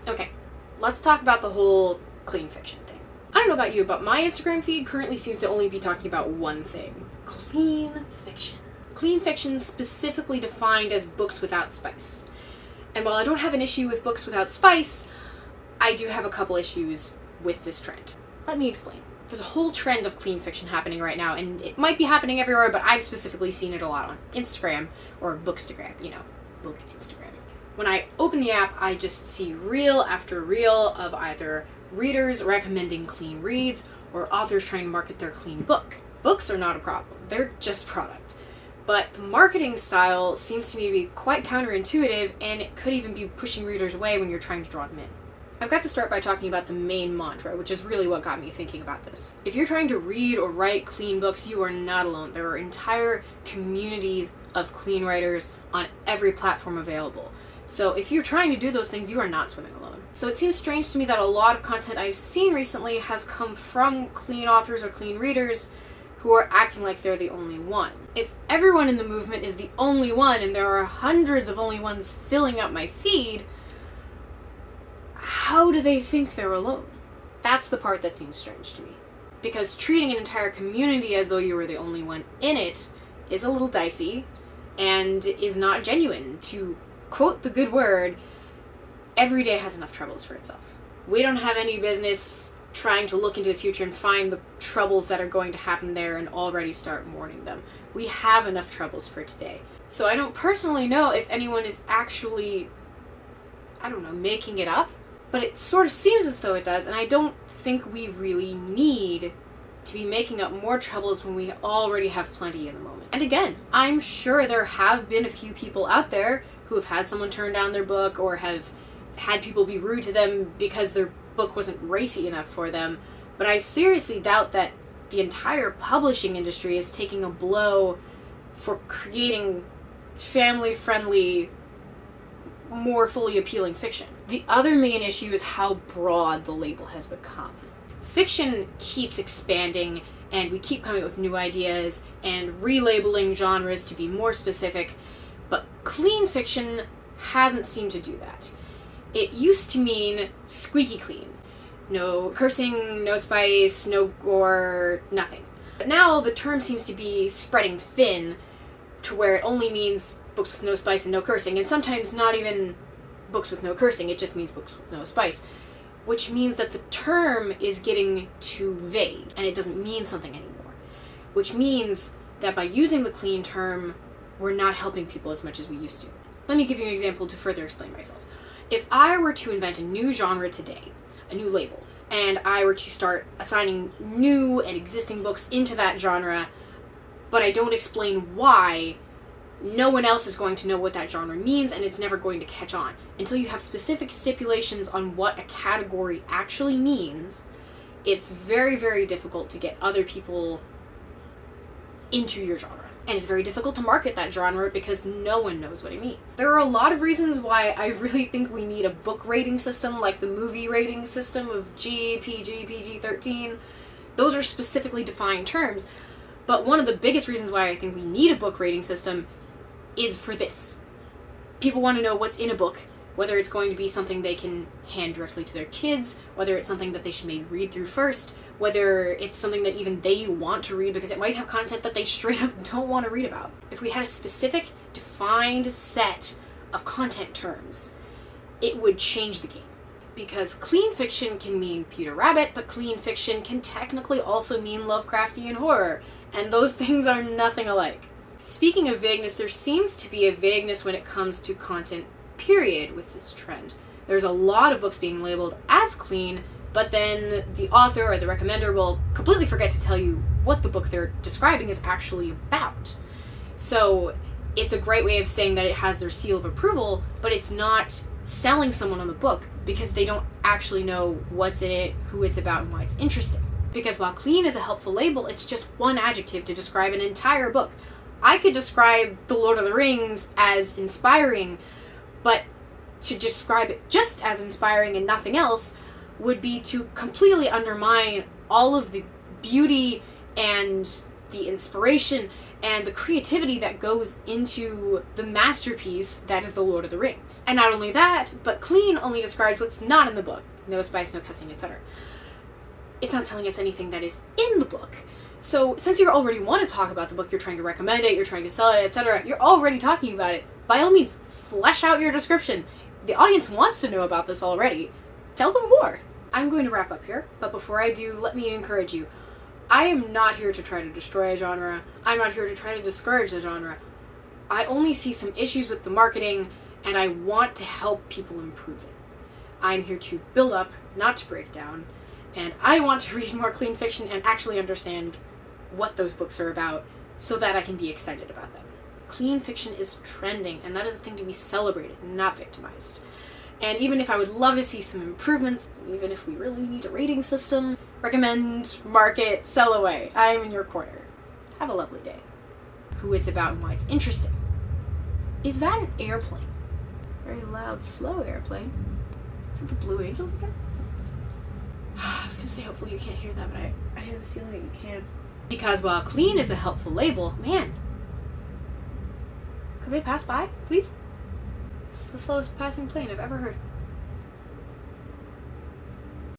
Okay, let's talk about the whole clean fiction thing. I don't know about you, but my Instagram feed currently seems to only be talking about one thing. Clean fiction. Clean fiction specifically defined as books without spice. And while I don't have an issue with books without spice, I do have a couple issues with this trend. Let me explain. There's a whole trend of clean fiction happening right now, and it might be happening everywhere, but I've specifically seen it a lot on Instagram, or Bookstagram, book Instagram. When I open the app, I just see reel after reel of either readers recommending clean reads or authors trying to market their clean book. Books are not a problem, they're just product. But the marketing style seems to me to be quite counterintuitive, and it could even be pushing readers away when you're trying to draw them in. I've got to start by talking about the main mantra, which is really what got me thinking about this. If you're trying to read or write clean books, you are not alone. There are entire communities of clean writers on every platform available. So if you're trying to do those things, you are not swimming alone. So it seems strange to me that a lot of content I've seen recently has come from clean authors or clean readers who are acting like they're the only one. If everyone in the movement is the only one, and there are hundreds of only ones filling up my feed, how do they think they're alone? That's the part that seems strange to me. Because treating an entire community as though you were the only one in it is a little dicey and is not genuine. To quote the good word, every day has enough troubles for itself. We don't have any business trying to look into the future and find the troubles that are going to happen there and already start mourning them. We have enough troubles for today. So I don't personally know if anyone is actually, making it up, but it sort of seems as though it does, and I don't think we really need to be making up more troubles when we already have plenty in the moment. And again, I'm sure there have been a few people out there who have had someone turn down their book or have had people be rude to them because their book wasn't racy enough for them, but I seriously doubt that the entire publishing industry is taking a blow for creating family-friendly, more fully appealing fiction. The other main issue is how broad the label has become. Fiction keeps expanding, and we keep coming up with new ideas and relabeling genres to be more specific, but clean fiction hasn't seemed to do that. It used to mean squeaky clean. No cursing, no spice, no gore, nothing. But now the term seems to be spreading thin to where it only means books with no spice and no cursing, and sometimes not even books with no cursing, it just means books with no spice, which means that the term is getting too vague and it doesn't mean something anymore, which means that by using the clean term, we're not helping people as much as we used to. Let me give you an example to further explain myself. If I were to invent a new genre today, a new label, and I were to start assigning new and existing books into that genre, but I don't explain why, no one else is going to know what that genre means, and it's never going to catch on. Until you have specific stipulations on what a category actually means, it's very, very difficult to get other people into your genre. And it's very difficult to market that genre because no one knows what it means. There are a lot of reasons why I really think we need a book rating system like the movie rating system of G, PG, PG-13. Those are specifically defined terms. But one of the biggest reasons why I think we need a book rating system is for this. People want to know what's in a book, whether it's going to be something they can hand directly to their kids, whether it's something that they should maybe read through first, whether it's something that even they want to read because it might have content that they straight up don't want to read about. If we had a specific, defined set of content terms, it would change the game. Because clean fiction can mean Peter Rabbit, but clean fiction can technically also mean Lovecraftian horror, and those things are nothing alike. Speaking of vagueness, there seems to be a vagueness when it comes to content, period, with this trend. There's a lot of books being labeled as clean, but then the author or the recommender will completely forget to tell you what the book they're describing is actually about. So it's a great way of saying that it has their seal of approval, but it's not selling someone on the book because they don't actually know what's in it, who it's about, and why it's interesting. Because while clean is a helpful label, it's just one adjective to describe an entire book. I could describe The Lord of the Rings as inspiring, but to describe it just as inspiring and nothing else would be to completely undermine all of the beauty and the inspiration and the creativity that goes into the masterpiece that is The Lord of the Rings. And not only that, but clean only describes what's not in the book. No spice, no cussing, etc. It's not telling us anything that is in the book. So since you already want to talk about the book, you're trying to recommend it, you're trying to sell it, etc., you're already talking about it. By all means, flesh out your description. The audience wants to know about this already. Tell them more. I'm going to wrap up here, but before I do, let me encourage you. I am not here to try to destroy a genre. I'm not here to try to discourage the genre. I only see some issues with the marketing, and I want to help people improve it. I'm here to build up, not to break down, and I want to read more clean fiction and actually understand what those books are about so that I can be excited about them. Clean fiction is trending, and that is a thing to be celebrated, not victimized. And even if I would love to see some improvements, even if we really need a rating system, recommend, market, sell away. I am in your corner. Have a lovely day. Who it's about and why it's interesting. Is that an airplane? Very loud, slow airplane. Is it the Blue Angels again? I was gonna say hopefully you can't hear that, but I have a feeling that you can. Because while clean is a helpful label, man, could they pass by, please? This is the slowest passing plane I've ever heard.